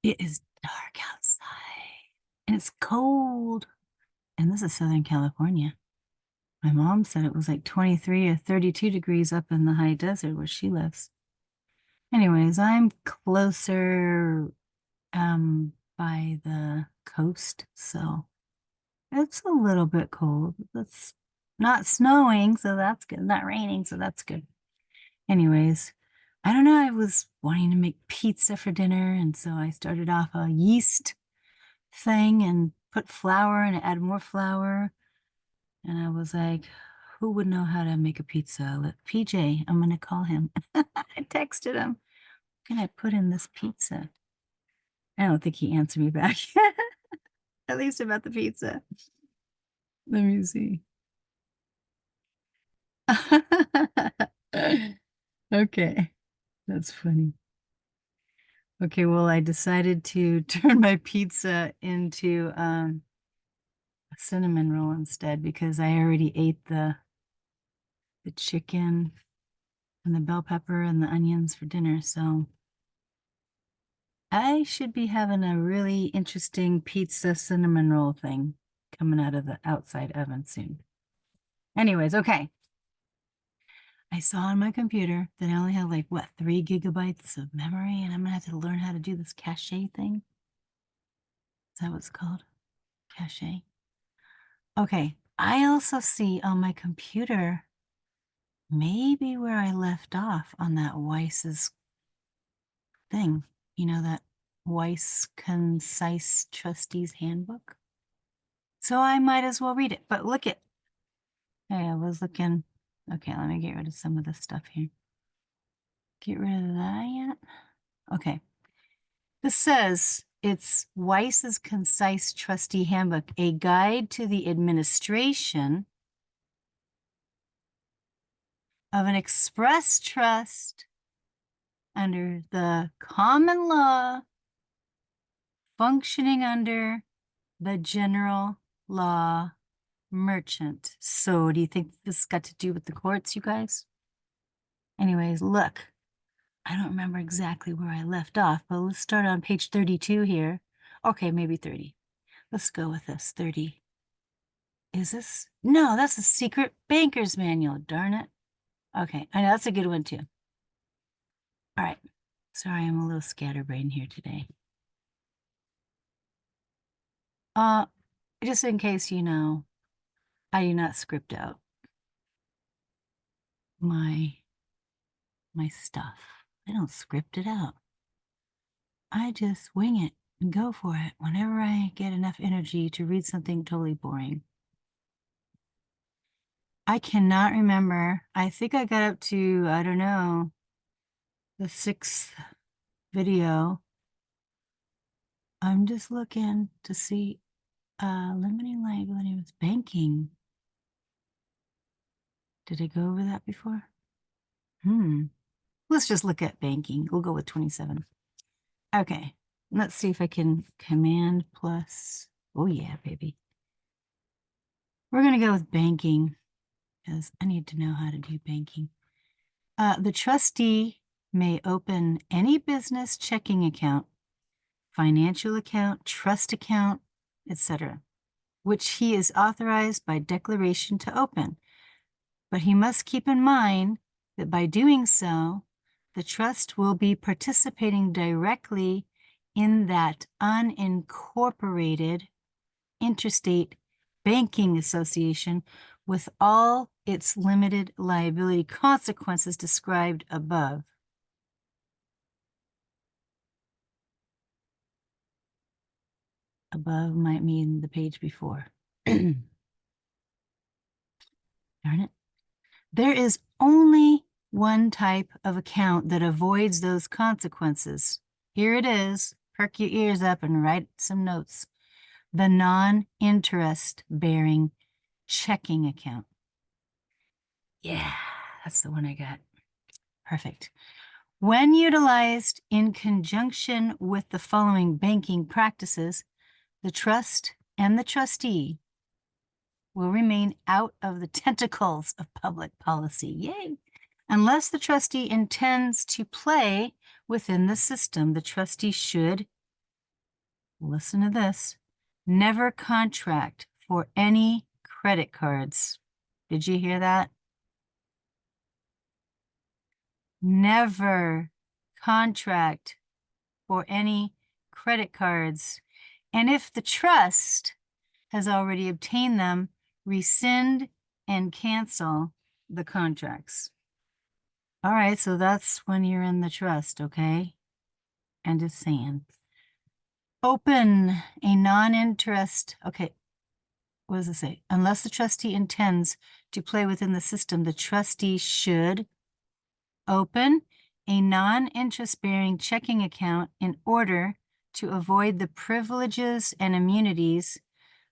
It is dark outside and it's cold. And this is Southern California. My mom said it was like 23 or 32 degrees up in the high desert where she lives. Anyways, I'm closer by the coast, so it's a little bit cold. It's not snowing, so that's good. Not raining, so that's good. Anyways, I don't know. I was wanting to make pizza for dinner, and so I started off a yeast thing and put flour and add more flour. And I was like, who would know how to make a pizza? Let PJ, I'm gonna call him. I texted him, can I put in this pizza? I don't think he answered me back. At least about the pizza. Let me see. Okay, that's funny. Okay, well, I decided to turn my pizza into a cinnamon roll instead because I already ate the chicken and the bell pepper and the onions for dinner. So I should be having a really interesting pizza cinnamon roll thing coming out of the outside oven soon. Anyways, okay. I saw on my computer that I only have like, what, 3 gigabytes of memory, and I'm gonna have to learn how to do this cache thing. Is that what it's called? Cache. Okay. I also see on my computer maybe where I left off on that Weiss's thing. You know, that Weiss Concise Trustee's Handbook. So I might as well read it. But look at, hey, I was looking. Okay, let me get rid of some of this stuff here. Get rid of that yet? Okay. This says it's Weiss's Concise Trustee Handbook, a guide to the administration of an express trust under the common law, functioning under the general law merchant. So do you think this has got to do with the courts, you guys? Anyways, look, I don't remember exactly where I left off, but let's start on page 32 here. Okay, maybe 30. Let's go with this, 30. Is this? No, that's a secret banker's manual, darn it. Okay, I know that's a good one too. All right, sorry, I'm a little scatterbrained here today. Uh, just in case you know, I do not script out my stuff. I don't script it out. I just wing it and go for it whenever I get enough energy to read something totally boring. I cannot remember. I think I got up to, I don't know, the 6th video. I'm just looking to see limiting liability with banking. Did I go over that before? Let's just look at banking. We'll go with 27. Okay, let's see if I can command plus. Oh yeah, baby. We're gonna go with banking because I need to know how to do banking. The trustee may open any business checking account, financial account, trust account, etc., which he is authorized by declaration to open. But he must keep in mind that by doing so, the trust will be participating directly in that unincorporated interstate banking association with all its limited liability consequences described above. Above might mean the page before. Darn it. There is only one type of account that avoids those consequences. Here it is. Perk your ears up and write some notes. The non-interest bearing checking account. Yeah, that's the one I got. Perfect. When utilized in conjunction with the following banking practices, the trust and the trustee will remain out of the tentacles of public policy. Yay! Unless the trustee intends to play within the system, the trustee should listen to this, never contract for any credit cards. Did you hear that? Never contract for any credit cards. And if the trust has already obtained them, rescind and cancel the contracts. All right, so that's when you're in the trust, okay? And it's saying, open a non-interest, okay, what does it say? Unless the trustee intends to play within the system, the trustee should open a non-interest-bearing checking account in order to avoid the privileges and immunities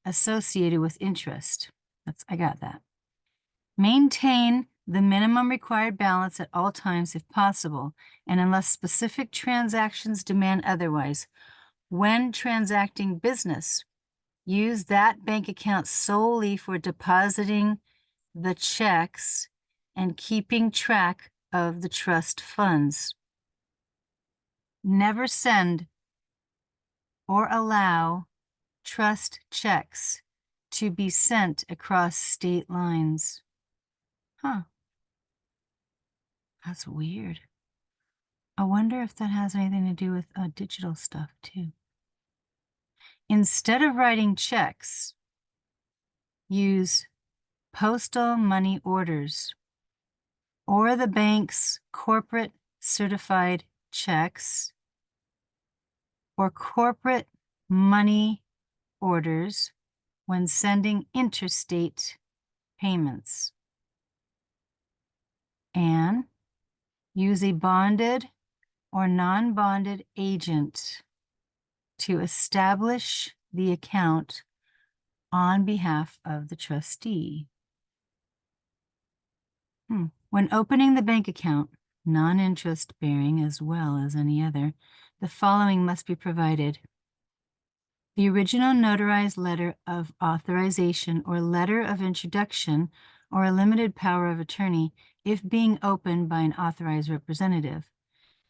associated with interest. I got that. Maintain the minimum required balance at all times if possible, and unless specific transactions demand otherwise. When transacting business, use that bank account solely for depositing the checks and keeping track of the trust funds. Never send or allow trust checks to be sent across state lines. Huh. That's weird. I wonder if that has anything to do with digital stuff too. Instead of writing checks, use postal money orders or the bank's corporate certified checks or corporate money orders when sending interstate payments. And use a bonded or non-bonded agent to establish the account on behalf of the trustee. When opening the bank account, non-interest bearing as well as any other, the following must be provided. The original notarized letter of authorization or letter of introduction or a limited power of attorney if being opened by an authorized representative.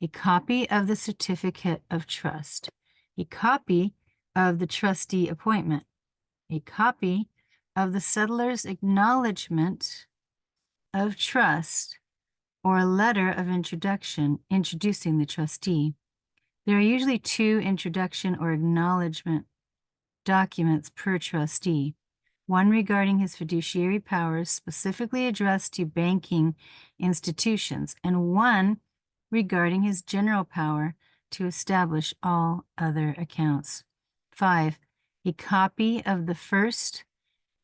A copy of the certificate of trust. A copy of the trustee appointment. A copy of the settler's acknowledgement of trust or a letter of introduction introducing the trustee. There are usually 2 introduction or acknowledgement documents per trustee, one regarding his fiduciary powers specifically addressed to banking institutions, and one regarding his general power to establish all other accounts. 5, a copy of the first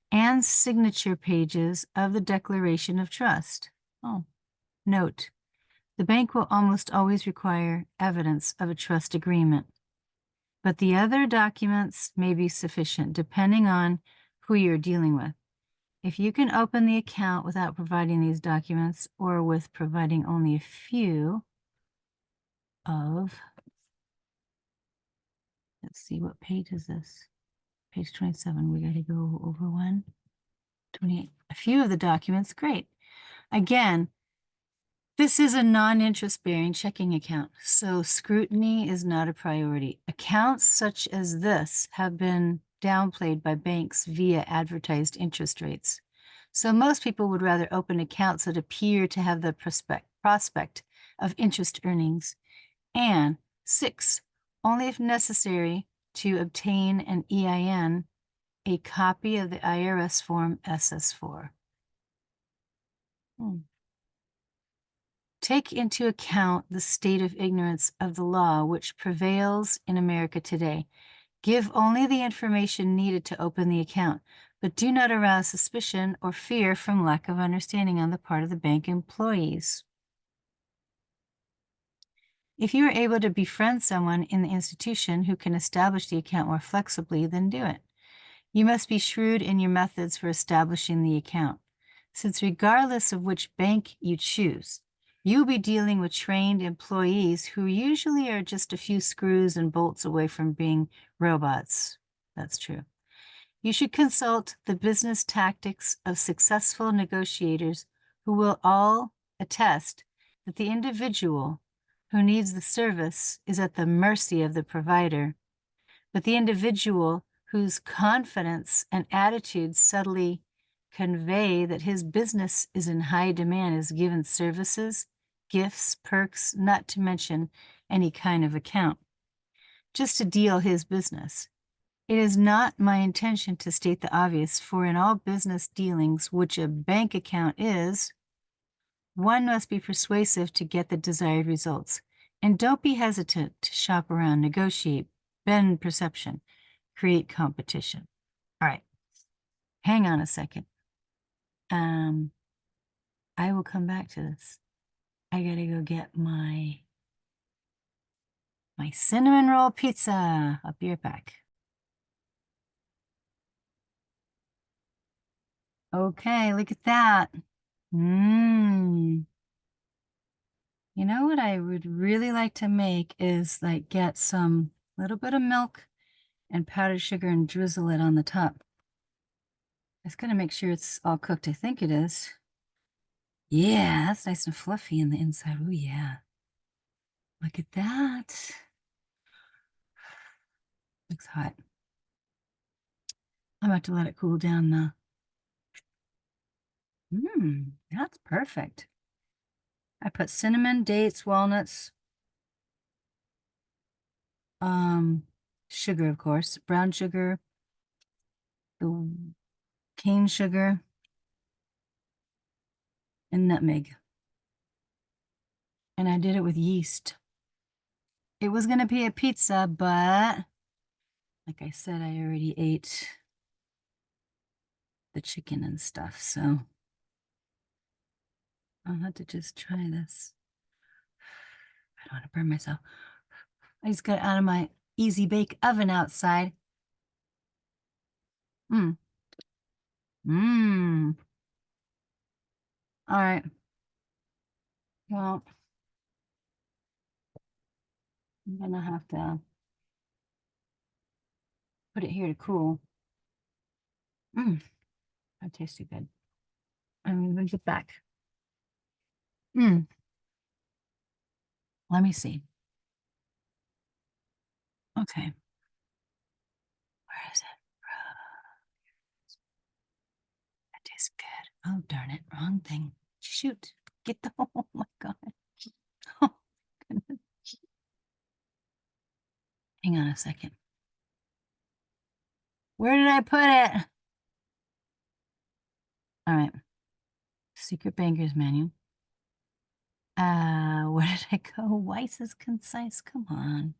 and signature pages of the Declaration of Trust. Note, the bank will almost always require evidence of a trust agreement, but the other documents may be sufficient depending on who you're dealing with. If you can open the account without providing these documents or with providing only a few of, let's see, what page is this? Page 27, we got to go over 28. A few of the documents, great. Again, this is a non-interest bearing checking account, so scrutiny is not a priority. Accounts such as this have been downplayed by banks via advertised interest rates. So most people would rather open accounts that appear to have the prospect of interest earnings. And 6, only if necessary to obtain an EIN, a copy of the IRS form SS4. Take into account the state of ignorance of the law which prevails in America today. Give only the information needed to open the account, but do not arouse suspicion or fear from lack of understanding on the part of the bank employees. If you are able to befriend someone in the institution who can establish the account more flexibly, then do it. You must be shrewd in your methods for establishing the account, since regardless of which bank you choose, you'll be dealing with trained employees who usually are just a few screws and bolts away from being robots. That's true. You should consult the business tactics of successful negotiators who will all attest that the individual who needs the service is at the mercy of the provider, but the individual whose confidence and attitude subtly convey that his business is in high demand is given services, gifts, perks, not to mention any kind of account, just to deal his business. It is not my intention to state the obvious, for in all business dealings, which a bank account is, one must be persuasive to get the desired results. And don't be hesitant to shop around, negotiate, bend perception, create competition. All right, hang on a second. I will come back to this. I gotta go get my cinnamon roll pizza. I'll be right back. Okay, look at that. Mmm. You know what I would really like to make is like get some little bit of milk and powdered sugar and drizzle it on the top. It's gonna make sure it's all cooked. I think it is. Yeah, that's nice and fluffy in the inside. Oh yeah. Look at that. Looks hot. I'm about to let it cool down now. That's perfect. I put cinnamon, dates, walnuts, sugar, of course, brown sugar, the cane sugar, and nutmeg. And I did it with yeast. It was going to be a pizza, but like I said, I already ate the chicken and stuff, so I'll have to just try this. I don't want to burn myself. I just got it out of my easy bake oven outside. Mmm. Mmm. All right. Well, I'm gonna have to put it here to cool. That tastes too good. I'm gonna get back. Let me see. Okay. Where is it? That tastes good. Oh, darn it. Wrong thing. Shoot. Get the, oh my God. Oh, goodness. Hang on a second. Where did I put it? All right. Secret Banker's Menu. Where did I go? Weiss is concise. Come on.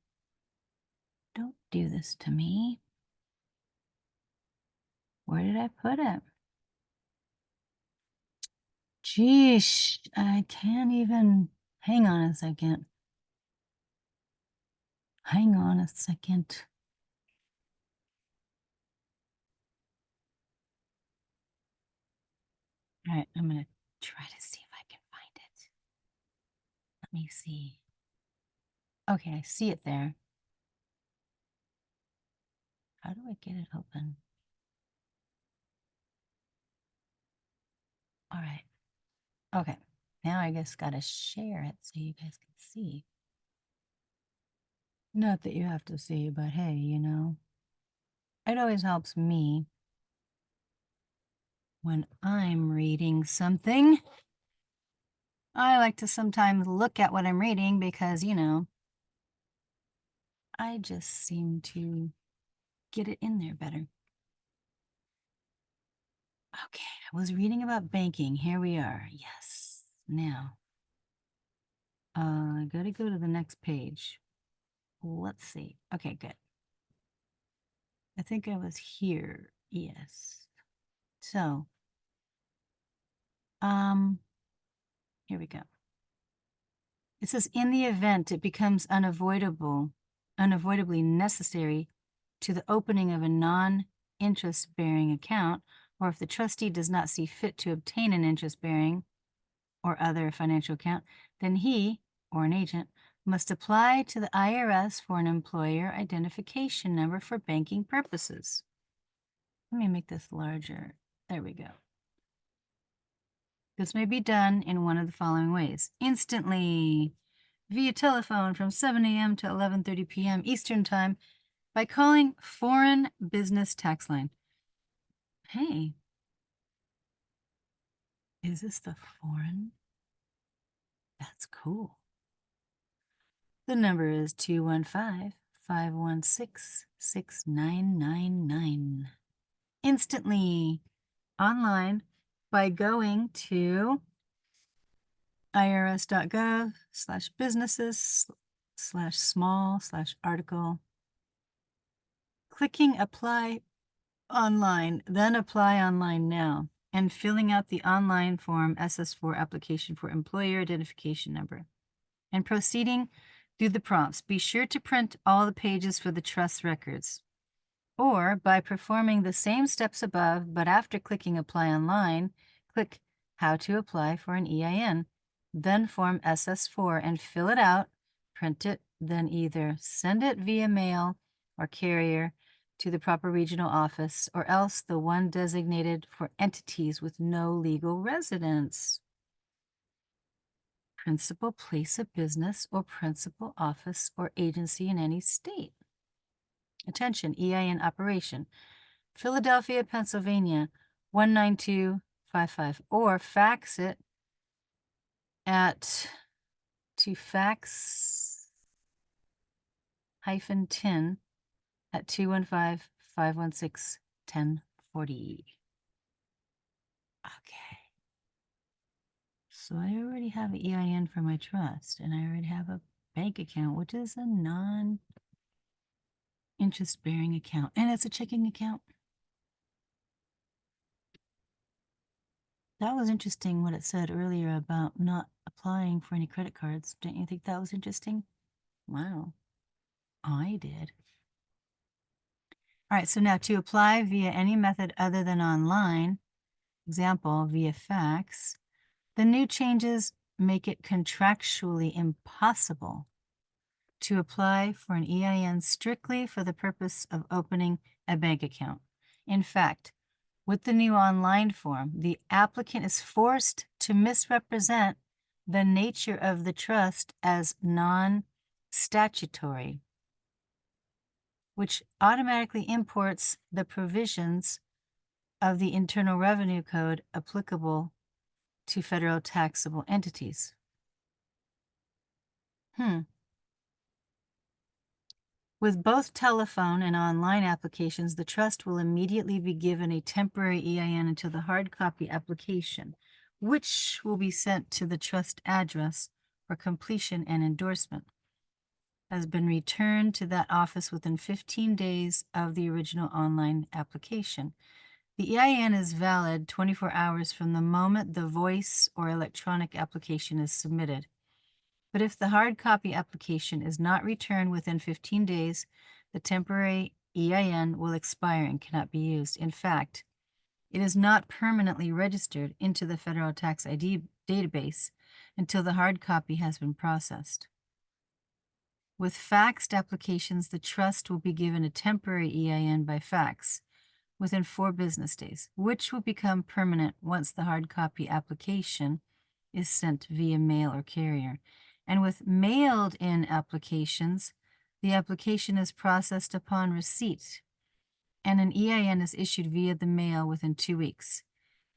Don't do this to me. Where did I put it? Geesh, I can't even. Hang on a second. Hang on a second. All right, I'm going to try to see if I can find it. Let me see. Okay, I see it there. How do I get it open? All right. Okay, now I just got to share it so you guys can see. Not that you have to see, but hey, you know, it always helps me when I'm reading something. I like to sometimes look at what I'm reading because, you know, I just seem to get it in there better. Okay, I was reading about banking. Here we are. Yes. Now, I gotta go to the next page. Let's see. Okay, good. I think I was here. Yes. So, here we go. It says, in the event it becomes unavoidably necessary to the opening of a non-interest bearing account, or if the trustee does not see fit to obtain an interest bearing or other financial account, then he or an agent must apply to the IRS for an employer identification number for banking purposes. Let me make this larger. There we go. This may be done in one of the following ways. Instantly, via telephone from 7 a.m. to 11:30 p.m. Eastern Time by calling foreign business tax line. Hey, is this the foreign? That's cool. The number is 215-516-6999. Instantly online by going to irs.gov/businesses/small/article, clicking apply online, then apply online now, and filling out the online form SS4 application for employer identification number, and proceeding through the prompts. Be sure to print all the pages for the trust records. Or by performing the same steps above, but after clicking apply online, click how to apply for an EIN, then form SS4 and fill it out, print it, then either send it via mail or carrier to the proper regional office, or else the one designated for entities with no legal residence. Principal place of business or principal office or agency in any state. Attention, EIN operation, Philadelphia, Pennsylvania, 19255, or fax it to fax-tin at 215-516-1040. Okay. So I already have an EIN for my trust, and I already have a bank account, which is a non-interest-bearing account, and it's a checking account. That was interesting what it said earlier about not applying for any credit cards. Didn't you think that was interesting? Wow, I did. All right, so now to apply via any method other than online, example, via fax, the new changes make it contractually impossible to apply for an EIN strictly for the purpose of opening a bank account. In fact, with the new online form, the applicant is forced to misrepresent the nature of the trust as non-statutory, which automatically imports the provisions of the Internal Revenue Code applicable to federal taxable entities. With both telephone and online applications, the trust will immediately be given a temporary EIN until the hard copy application, which will be sent to the trust address for completion and endorsement, has been returned to that office within 15 days of the original online application. The EIN is valid 24 hours from the moment the voice or electronic application is submitted. But if the hard copy application is not returned within 15 days, the temporary EIN will expire and cannot be used. In fact, it is not permanently registered into the federal tax ID database until the hard copy has been processed. With faxed applications, the trust will be given a temporary EIN by fax within 4 business days, which will become permanent once the hard copy application is sent via mail or carrier. And with mailed-in applications, the application is processed upon receipt, and an EIN is issued via the mail within 2 weeks.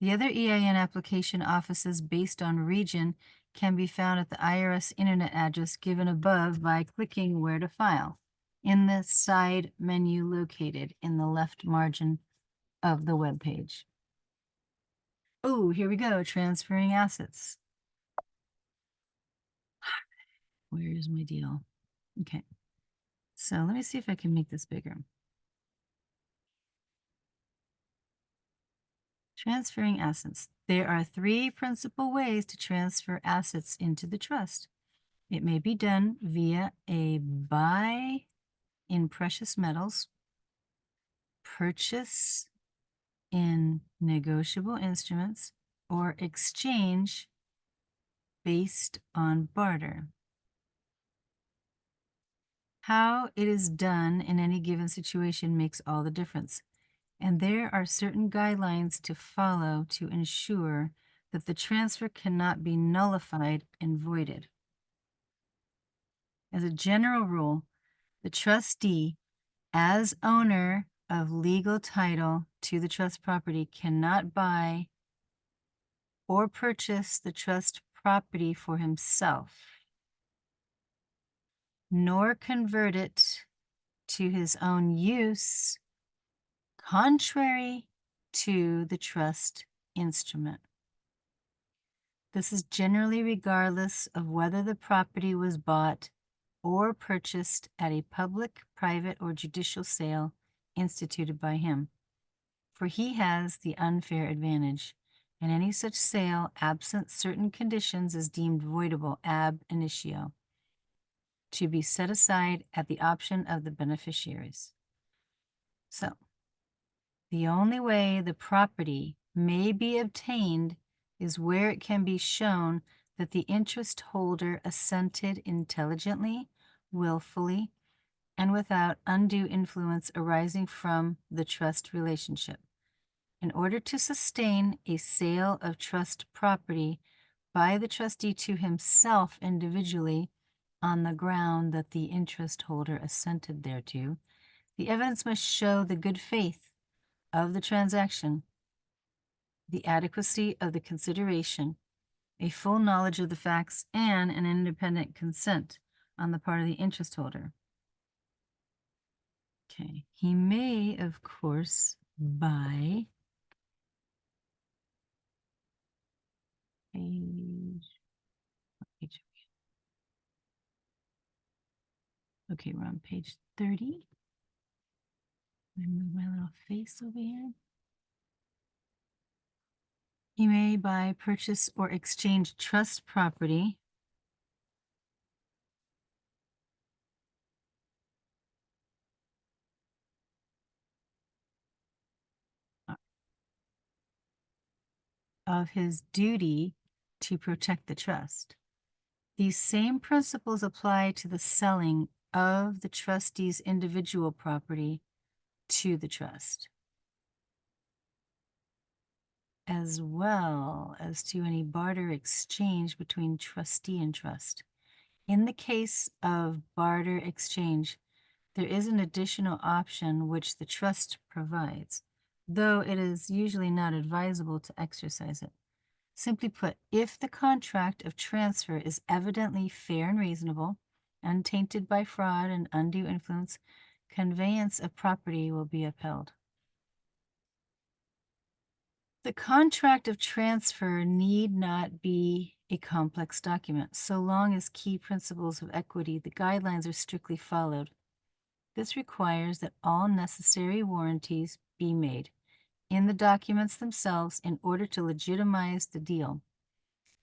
The other EIN application offices based on region can be found at the IRS internet address given above by clicking Where to File in the side menu located in the left margin of the web page. Oh, here we go, transferring assets. Where's my deal? Okay, so let me see if I can make this bigger. Transferring assets. There are 3 principal ways to transfer assets into the trust. It may be done via a buy in precious metals, purchase in negotiable instruments, or exchange based on barter. How it is done in any given situation makes all the difference, and there are certain guidelines to follow to ensure that the transfer cannot be nullified and voided. As a general rule, the trustee as owner of legal title to the trust property, cannot buy or purchase the trust property for himself, nor convert it to his own use, contrary to the trust instrument. This is generally regardless of whether the property was bought or purchased at a public, private, or judicial sale instituted by him, for he has the unfair advantage, and any such sale, absent certain conditions, is deemed voidable ab initio, to be set aside at the option of the beneficiaries. So, the only way the property may be obtained is where it can be shown that the interest holder assented intelligently, willfully, and without undue influence arising from the trust relationship. In order to sustain a sale of trust property by the trustee to himself individually on the ground that the interest holder assented thereto, the evidence must show the good faith of the transaction, the adequacy of the consideration, a full knowledge of the facts, and an independent consent on the part of the interest holder. Okay, he may, of course, buy page. Okay, we're on page 30. Let me move my little face over here. He may buy, purchase, or exchange trust property of his duty to protect the trust. These same principles apply to the selling of the trustee's individual property to the trust, as well as to any barter exchange between trustee and trust. In the case of barter exchange, there is an additional option which the trust provides, though it is usually not advisable to exercise it. Simply put, if the contract of transfer is evidently fair and reasonable, untainted by fraud and undue influence, conveyance of property will be upheld. The contract of transfer need not be a complex document, so long as key principles of equity, the guidelines, are strictly followed. This requires that all necessary warranties be made in the documents themselves in order to legitimize the deal.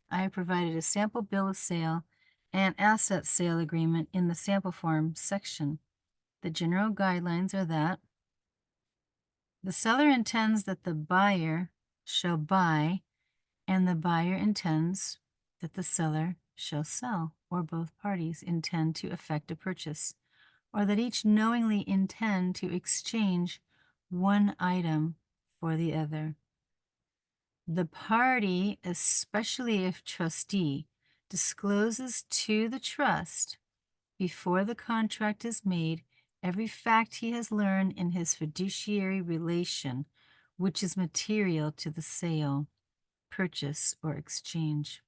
I have provided a sample bill of sale and asset sale agreement in the sample form section. The general guidelines are that the seller intends that the buyer shall buy, and the buyer intends that the seller shall sell, or both parties intend to effect a purchase, or that each knowingly intend to exchange one item for the other. The party, especially if trustee, discloses to the trust before the contract is made every fact he has learned in his fiduciary relation, which is material to the sale, purchase, or exchange.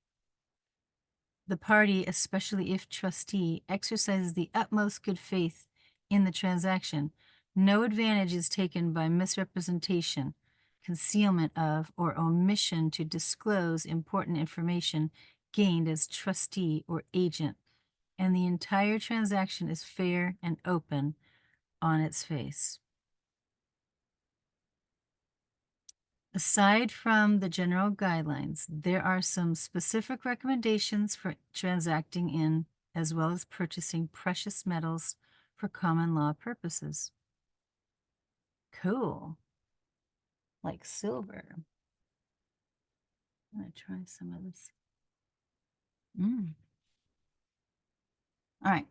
The party, especially if trustee, exercises the utmost good faith in the transaction. No advantage is taken by misrepresentation, concealment of, or omission to disclose important information gained as trustee or agent, and the entire transaction is fair and open on its face. Aside from the general guidelines, there are some specific recommendations for transacting in as well as purchasing precious metals for common law purposes. Cool. Like silver. I'm going to try some of this. All right.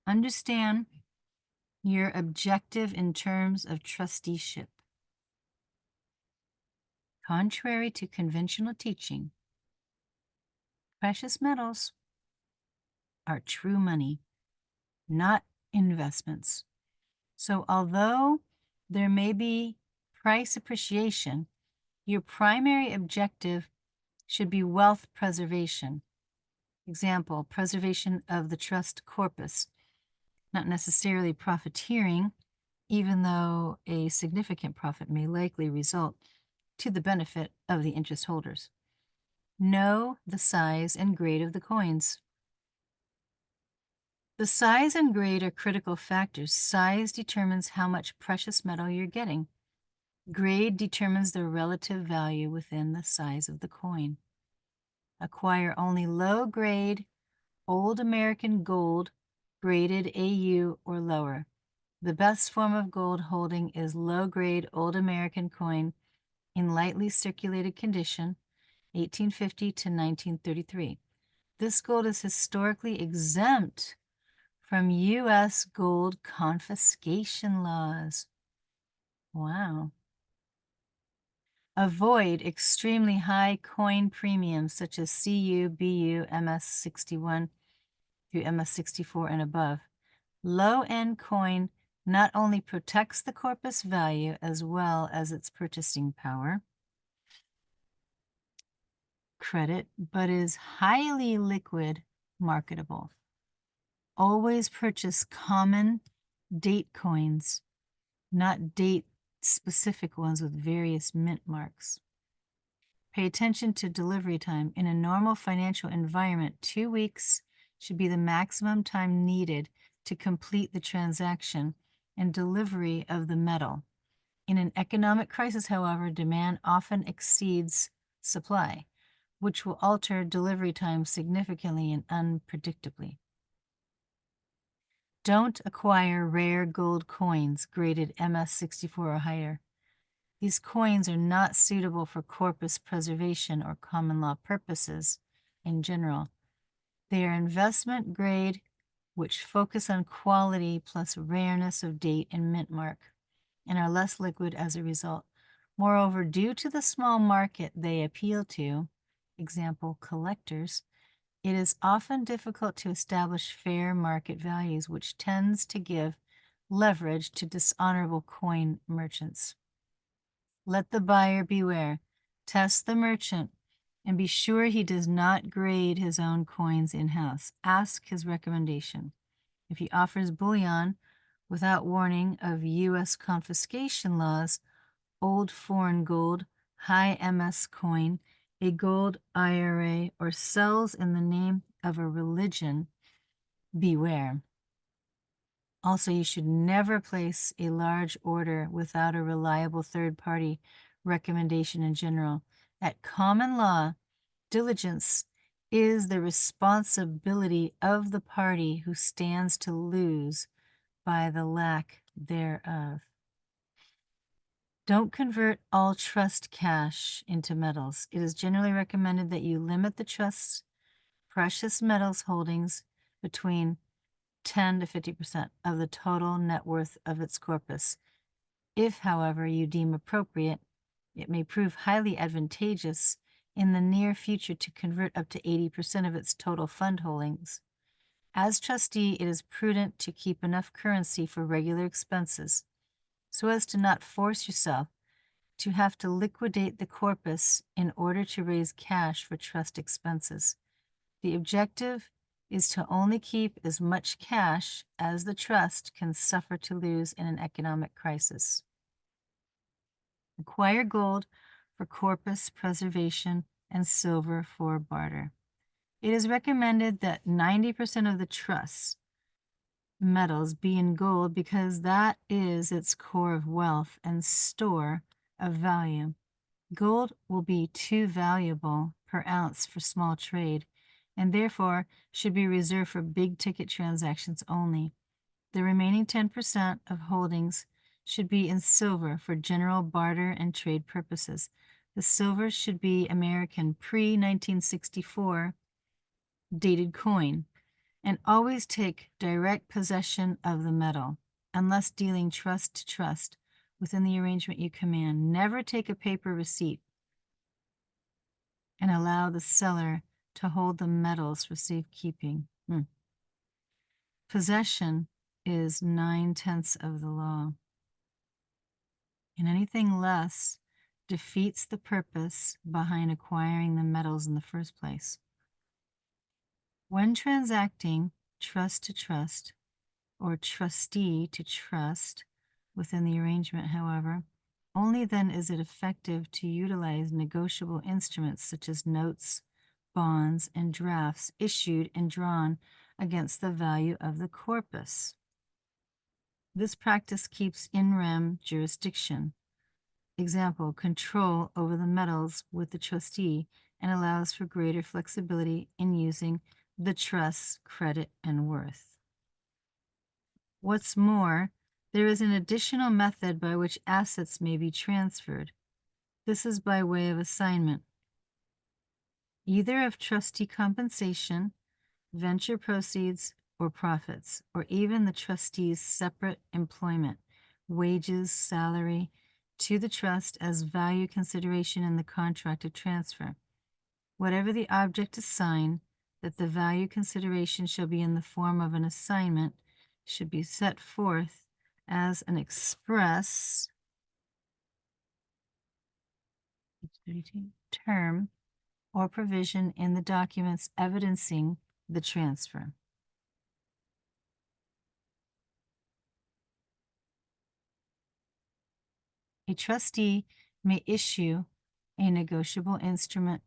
Understand your objective in terms of trusteeship. Contrary to conventional teaching, precious metals are true money, not investments. So although there may be price appreciation, your primary objective should be wealth preservation. Example, preservation of the trust corpus, not necessarily profiteering, even though a significant profit may likely result to the benefit of the interest holders. Know the size and grade of the coins. The size and grade are critical factors. Size determines how much precious metal you're getting. Grade determines the relative value within the size of the coin. Acquire only low-grade, old American gold, graded AU or lower. The best form of gold holding is low-grade old American coin in lightly circulated condition, 1850 to 1933. This gold is historically exempt from U.S. gold confiscation laws. Wow. Avoid extremely high coin premiums such as CU, BU, MS61 through MS64 and above. Low-end coin not only protects the corpus value as well as its purchasing power, credit, but is highly liquid, marketable. Always purchase common date coins, not date-specific ones with various mint marks. Pay attention to delivery time. In a normal financial environment, 2 weeks should be the maximum time needed to complete the transaction and delivery of the metal. In an economic crisis, however, demand often exceeds supply, which will alter delivery time significantly and unpredictably. Don't acquire rare gold coins graded MS64 or higher. These coins are not suitable for corpus preservation or common law purposes in general. They are investment grade, which focus on quality plus rareness of date and mint mark, and are less liquid as a result. Moreover, due to the small market they appeal to, example, collectors, it is often difficult to establish fair market values, which tends to give leverage to dishonorable coin merchants. Let the buyer beware. Test the merchant and be sure he does not grade his own coins in-house. Ask his recommendation. If he offers bullion without warning of U.S. confiscation laws, old foreign gold, high MS coin, a gold IRA, or sells in the name of a religion, beware. Also, you should never place a large order without a reliable third-party recommendation in general. At common law, diligence is the responsibility of the party who stands to lose by the lack thereof. Don't convert all trust cash into metals. It is generally recommended that you limit the trust's precious metals holdings between 10 to 50% of the total net worth of its corpus. If, however, you deem appropriate, it may prove highly advantageous in the near future to convert up to 80% of its total fund holdings. As trustee, it is prudent to keep enough currency for regular expenses, so as to not force yourself to have to liquidate the corpus in order to raise cash for trust expenses. The objective is to only keep as much cash as the trust can suffer to lose in an economic crisis. Acquire gold for corpus preservation and silver for barter. It is recommended that 90% of the trust's metals be in gold because that is its core of wealth and store of value. Gold will be too valuable per ounce for small trade, and therefore should be reserved for big ticket transactions only. The remaining 10% of holdings should be in silver for general barter and trade purposes. The silver should be American pre-1964 dated coin, and always take direct possession of the metal, unless dealing trust to trust within the arrangement you command. Never take a paper receipt and allow the seller to hold the metals for safekeeping. Possession is 9/10 of the law. And anything less defeats the purpose behind acquiring the metals in the first place. When transacting trust to trust or trustee to trust within the arrangement, however, only then is it effective to utilize negotiable instruments such as notes, bonds, and drafts issued and drawn against the value of the corpus. This practice keeps in rem jurisdiction, example, control over the metals with the trustee, and allows for greater flexibility in using the trust's credit and worth. What's more, there is an additional method by which assets may be transferred. This is by way of assignment, either of trustee compensation, venture proceeds, or profits, or even the trustee's separate employment, wages, salary, to the trust as value consideration in the contract of transfer. Whatever the object assigned, that the value consideration shall be in the form of an assignment should be set forth as an express term or provision in the documents evidencing the transfer. A trustee may issue a negotiable instrument,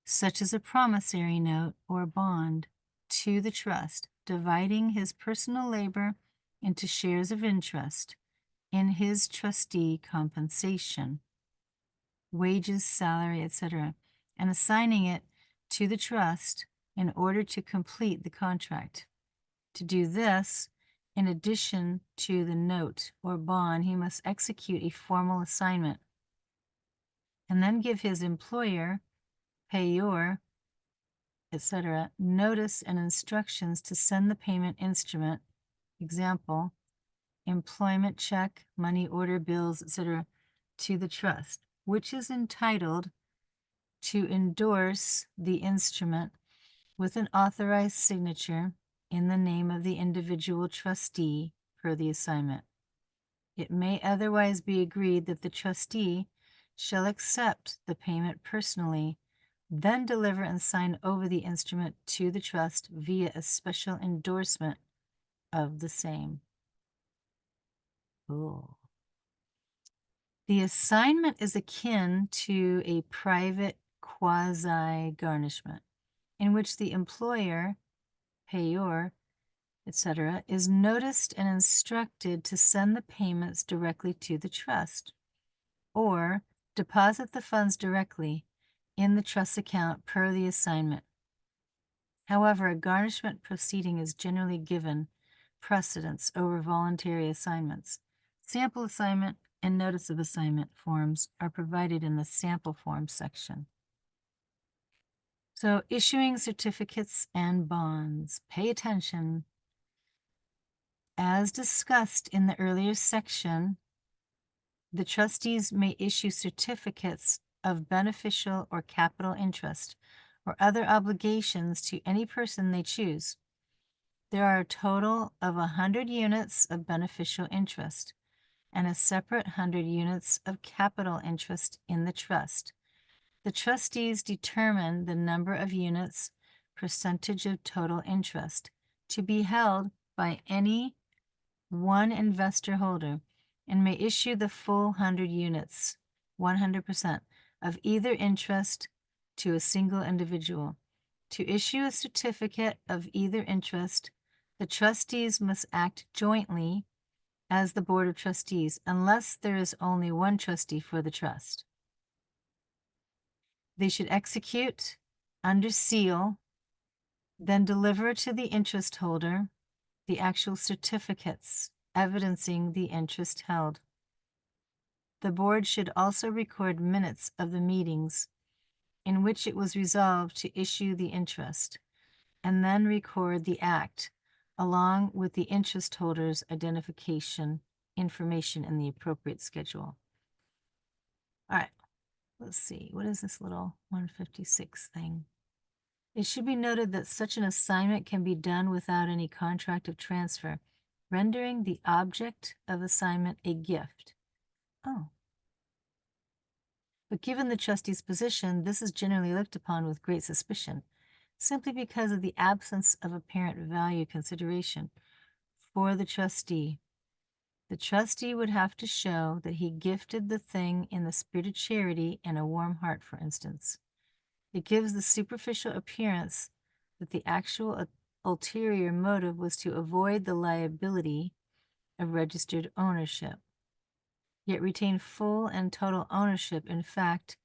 such as a promissory note or bond, to the trust, dividing his personal labor into shares of interest in his trustee compensation, wages, salary, etc., and assigning it to the trust in order to complete the contract. To do this, in addition to the note or bond, he must execute a formal assignment and then give his employer, payor, etc., notice and instructions to send the payment instrument, example, employment check, money order bills, etc., to the trust, which is entitled to endorse the instrument with an authorized signature in the name of the individual trustee per the assignment. It may otherwise be agreed that the trustee shall accept the payment personally, then deliver and sign over the instrument to the trust via a special endorsement of the same. Ooh. The assignment is akin to a private quasi-garnishment, in which the employer, payor, etc., is noticed and instructed to send the payments directly to the trust, or deposit the funds directly in the trust account per the assignment. However, a garnishment proceeding is generally given precedence over voluntary assignments. Sample assignment and notice of assignment forms are provided in the sample form section. So, issuing certificates and bonds. Pay attention. As discussed in the earlier section, the trustees may issue certificates of beneficial or capital interest or other obligations to any person they choose. There are a total of 100 units of beneficial interest and a separate 100 units of capital interest in the trust. The trustees determine the number of units, percentage of total interest, to be held by any one investor holder, and may issue the full 100 units, 100%, of either interest to a single individual. To issue a certificate of either interest, the trustees must act jointly as the Board of Trustees, unless there is only one trustee for the trust. They should execute under seal, then deliver to the interest holder the actual certificates evidencing the interest held. The board should also record minutes of the meetings in which it was resolved to issue the interest, and then record the act along with the interest holder's identification information in the appropriate schedule. All right, let's see. What is this little 156 thing? It should be noted that such an assignment can be done without any contract of transfer, rendering the object of assignment a gift. Oh. But given the trustee's position, this is generally looked upon with great suspicion, simply because of the absence of apparent value consideration for the trustee. The trustee would have to show that he gifted the thing in the spirit of charity and a warm heart, for instance. It gives the superficial appearance that the actual ulterior motive was to avoid the liability of registered ownership, yet retain full and total ownership, in fact,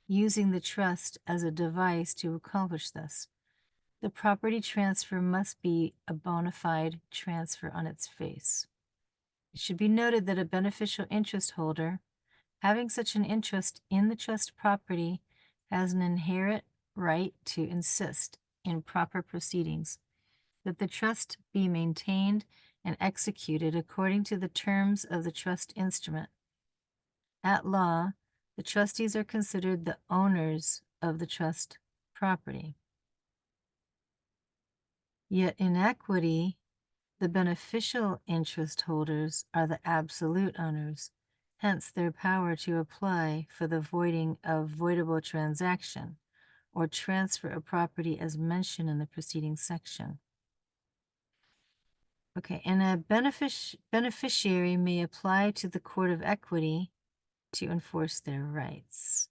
using the trust as a device to accomplish this. The property transfer must be a bona fide transfer on its face. It should be noted that a beneficial interest holder, having such an interest in the trust property, has an inherent right to insist, in proper proceedings, that the trust be maintained and executed according to the terms of the trust instrument. At law, the trustees are considered the owners of the trust property. Yet in equity, the beneficial interest holders are the absolute owners, hence their power to apply for the voiding of voidable transaction or transfer of property as mentioned in the preceding section. Okay, and a beneficiary may apply to the Court of Equity to enforce their rights.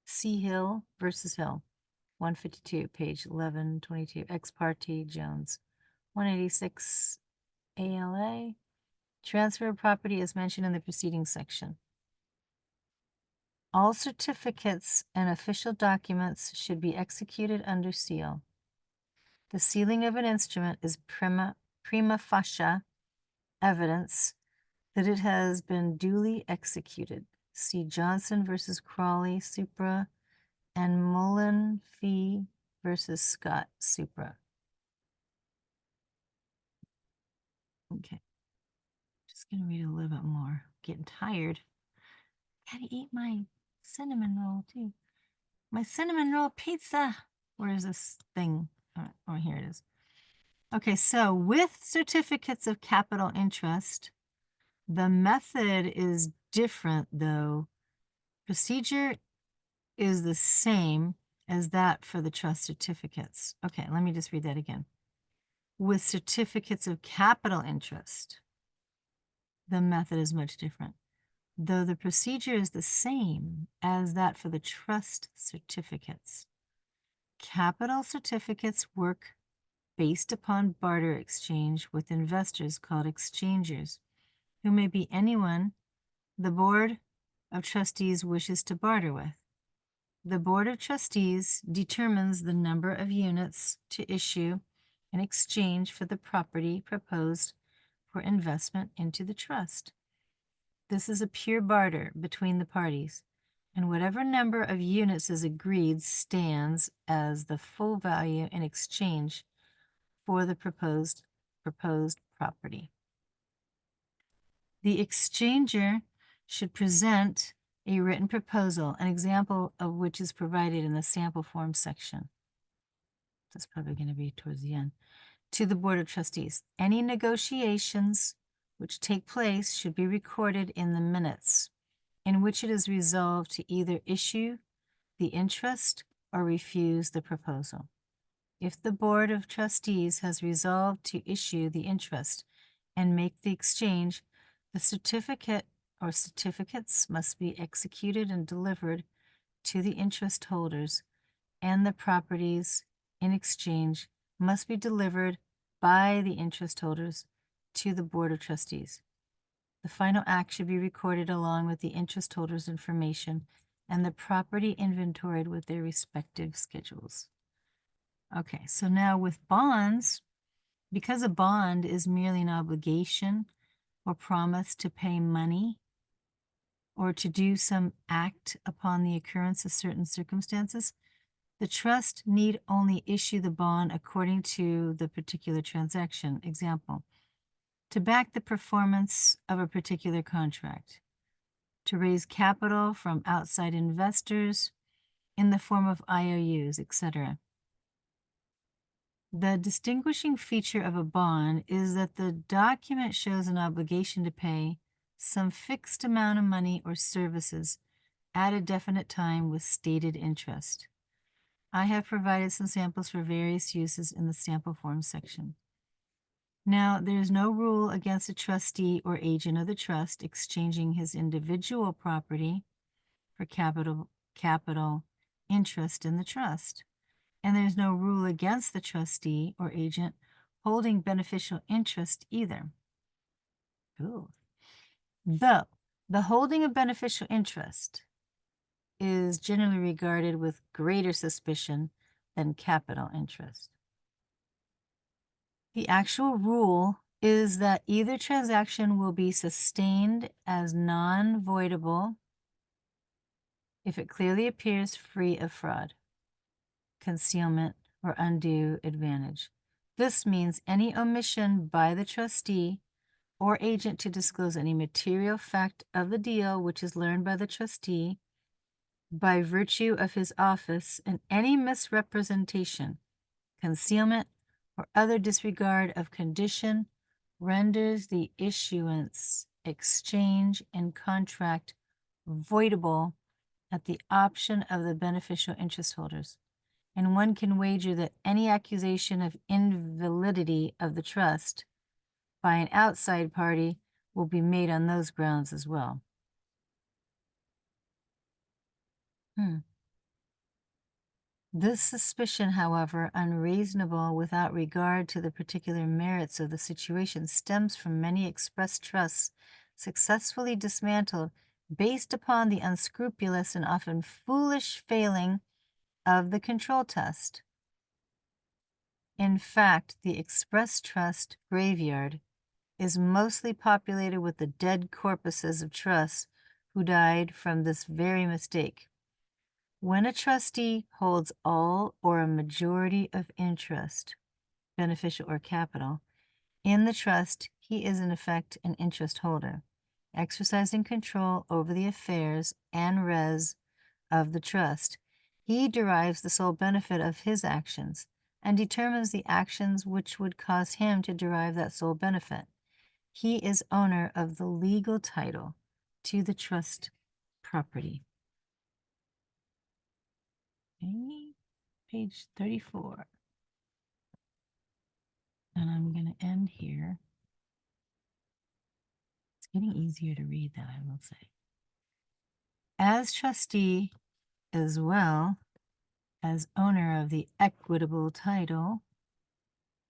C. Hill versus Hill, 152, page 1122, ex parte Jones, 186 ALA, transfer of property as mentioned in the preceding section. All certificates and official documents should be executed under seal. The sealing of an instrument is prima facie evidence that it has been duly executed. See Johnson versus Crawley, supra, and Mullen Fee versus Scott, supra. Okay. Just gonna read a little bit more. Getting tired. Gotta eat my cinnamon roll too. My cinnamon roll pizza. Where is this thing? Oh, here it is. Okay, so with certificates of capital interest, the method is different though. Procedure is the same as that for the trust certificates. Okay, let me just read that again. With certificates of capital interest, the method is much different, though the procedure is the same as that for the trust certificates. Capital certificates work based upon barter exchange with investors called exchangers, who may be anyone the Board of Trustees wishes to barter with. The Board of Trustees determines the number of units to issue in exchange for the property proposed for investment into the trust. This is a pure barter between the parties, and whatever number of units is agreed stands as the full value in exchange for the proposed property. The exchanger should present a written proposal, an example of which is provided in the sample form section. That's probably going to be towards the end. To the Board of Trustees. Any negotiations which take place should be recorded in the minutes, in which it is resolved to either issue the interest or refuse the proposal. If the Board of Trustees has resolved to issue the interest and make the exchange, the certificate or certificates must be executed and delivered to the interest holders, and the properties in exchange must be delivered by the interest holders to the Board of Trustees. The final act should be recorded along with the interest holders' information and the property inventoried with their respective schedules. Okay, so now with bonds, because a bond is merely an obligation or promise to pay money or to do some act upon the occurrence of certain circumstances, the trust need only issue the bond according to the particular transaction. Example, to back the performance of a particular contract, to raise capital from outside investors in the form of IOUs, etc. The distinguishing feature of a bond is that the document shows an obligation to pay some fixed amount of money or services at a definite time with stated interest. I have provided some samples for various uses in the sample form section. Now, there is no rule against a trustee or agent of the trust exchanging his individual property for capital interest in the trust. And there's no rule against the trustee or agent holding beneficial interest either. Ooh. Though the holding of beneficial interest is generally regarded with greater suspicion than capital interest. The actual rule is that either transaction will be sustained as non-voidable if it clearly appears free of fraud, concealment, or undue advantage. This means any omission by the trustee or agent to disclose any material fact of the deal which is learned by the trustee by virtue of his office, and any misrepresentation, concealment, or other disregard of condition renders the issuance, exchange, and contract voidable at the option of the beneficial interest holders. And one can wager that any accusation of invalidity of the trust by an outside party will be made on those grounds as well. This suspicion, however, unreasonable without regard to the particular merits of the situation, stems from many express trusts successfully dismantled based upon the unscrupulous and often foolish failing of the control test. In fact, the express trust graveyard is mostly populated with the dead corpuses of trusts who died from this very mistake. When a trustee holds all or a majority of interest, beneficial or capital, in the trust, he is in effect an interest holder, exercising control over the affairs and res of the trust. He derives the sole benefit of his actions and determines the actions which would cause him to derive that sole benefit. He is owner of the legal title to the trust property. Okay, page 34. And I'm going to end here. It's getting easier to read, that I will say. As trustee, as well as owner of the equitable title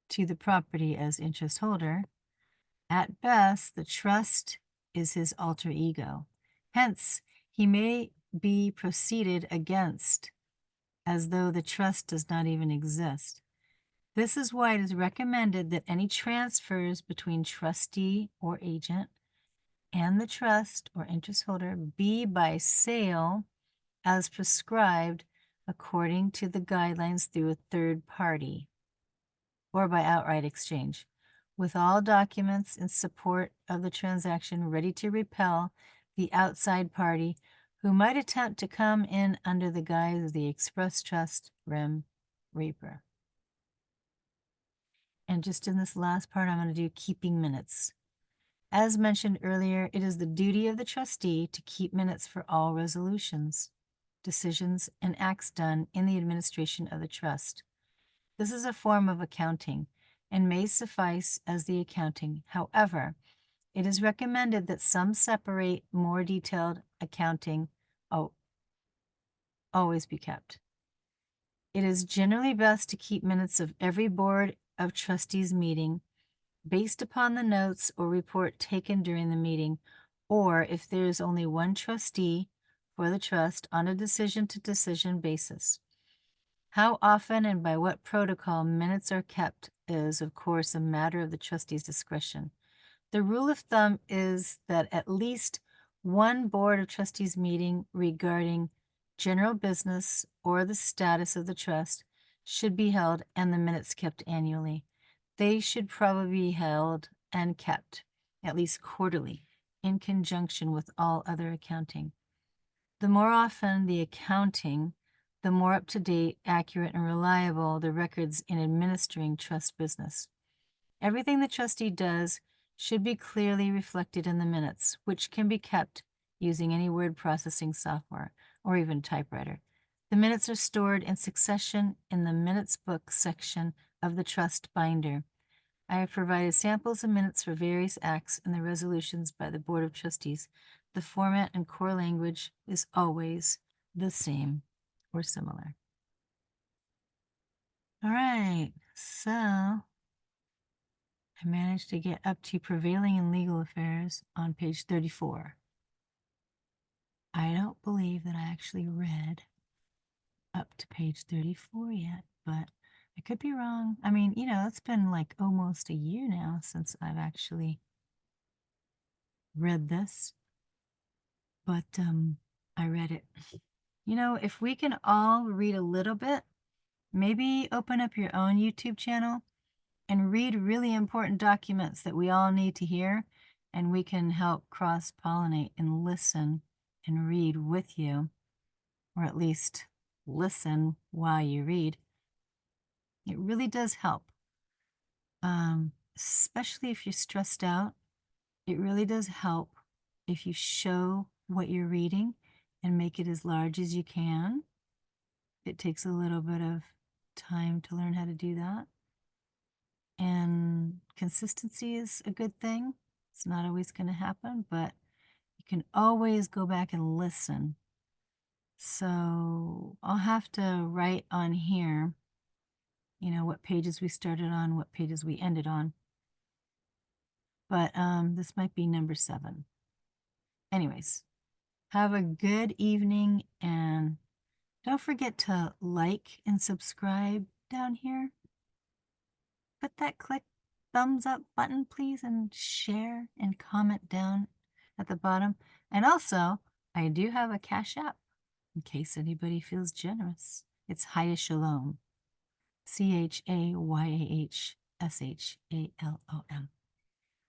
to the property as interest holder, at best, the trust is his alter ego. Hence, he may be proceeded against as though the trust does not even exist. This is why it is recommended that any transfers between trustee or agent and the trust or interest holder be by sale as prescribed according to the guidelines through a third party or by outright exchange, with all documents in support of the transaction ready to repel the outside party who might attempt to come in under the guise of the express trust rim reaper. And just in this last part, I'm going to do keeping minutes. As mentioned earlier, it is the duty of the trustee to keep minutes for all resolutions, decisions, and acts done in the administration of the trust. This is a form of accounting and may suffice as the accounting. However, it is recommended that some separate, more detailed accounting always be kept. It is generally best to keep minutes of every board of trustees meeting based upon the notes or report taken during the meeting, or if there is only one trustee for the trust, on a decision-to-decision basis. How often and by what protocol minutes are kept is, of course, a matter of the trustee's discretion. The rule of thumb is that at least one board of trustees meeting regarding general business or the status of the trust should be held and the minutes kept annually. They should probably be held and kept at least quarterly in conjunction with all other accounting. The more often the accounting, the more up-to-date, accurate, and reliable the records in administering trust business. Everything the trustee does should be clearly reflected in the minutes, which can be kept using any word processing software or even typewriter. The minutes are stored in succession in the minutes book section of the trust binder. I have provided samples of minutes for various acts and the resolutions by the Board of Trustees. The format and core language is always the same or similar. All right, so I managed to get up to prevailing in legal affairs on page 34. I don't believe that I actually read up to page 34 yet, but I could be wrong. I mean, it's been like almost a year now since I've actually read this, but I read it. If we can all read a little bit, maybe open up your own YouTube channel and read really important documents that we all need to hear, and we can help cross-pollinate and listen and read with you, or at least listen while you read. It really does help, especially if you're stressed out. It really does help if you show what you're reading and make it as large as you can. It takes a little bit of time to learn how to do that. And consistency is a good thing. It's not always going to happen, but you can always go back and listen. So I'll have to write on here, what pages we started on, what pages we ended on. But this might be number 7. Anyways, have a good evening, and don't forget to like and subscribe down here. Put that thumbs up button, please, and share and comment down at the bottom. And also, I do have a Cash App in case anybody feels generous. It's Haya Shalom, CHAYAHSHALOM.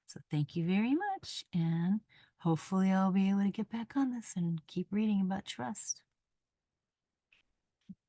So thank you very much, and hopefully I'll be able to get back on this and keep reading about trust.